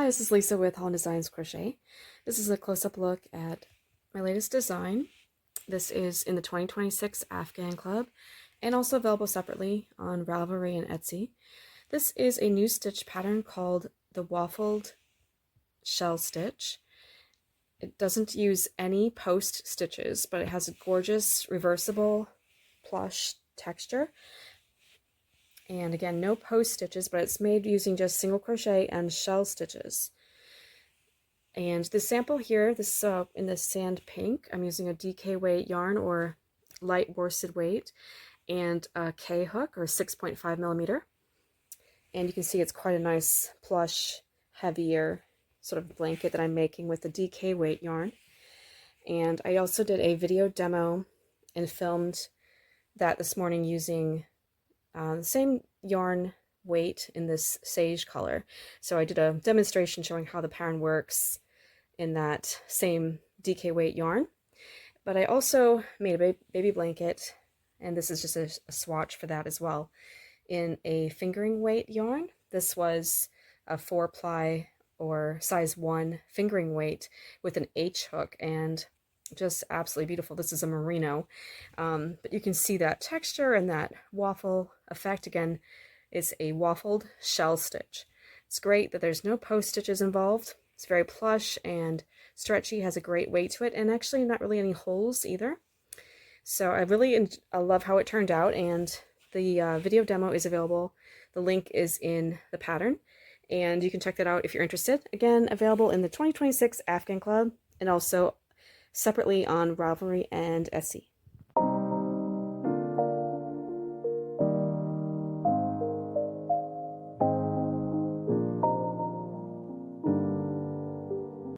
Hi, this is Lisa with Holland Designs Crochet. This is a close-up look at my latest design. This is in the 2026 Afghan Club and also available separately on Ravelry and Etsy. This is a new stitch pattern called the Waffled Shell Stitch. It doesn't use any post stitches, but it has a gorgeous reversible plush texture. And again, no post stitches, but it's made using just single crochet and shell stitches. And the sample here, this in the sand pink, I'm using a DK weight yarn or light worsted weight and a K hook or 6.5 millimeter. And you can see it's quite a nice plush, heavier sort of blanket that I'm making with the DK weight yarn. And I also did a video demo and filmed that this morning using the same yarn weight in this sage color. So I did a demonstration showing how the pattern works in that same DK weight yarn. But I also made a baby blanket, and this is just a swatch for that as well, in a fingering weight yarn. This was a 4-ply or size 1 fingering weight with an H hook, and just absolutely beautiful. This is a merino, but you can see that texture and that waffle effect. Again, it's a waffled shell stitch. It's great that there's no post stitches involved. It's very plush and stretchy, has a great weight to it, and actually not really any holes either. So I really love how it turned out, and the video demo is available. The link is in the pattern, and you can check that out if you're interested. Again, available in the 2026 Afghan Club and also separately on Ravelry and Etsy.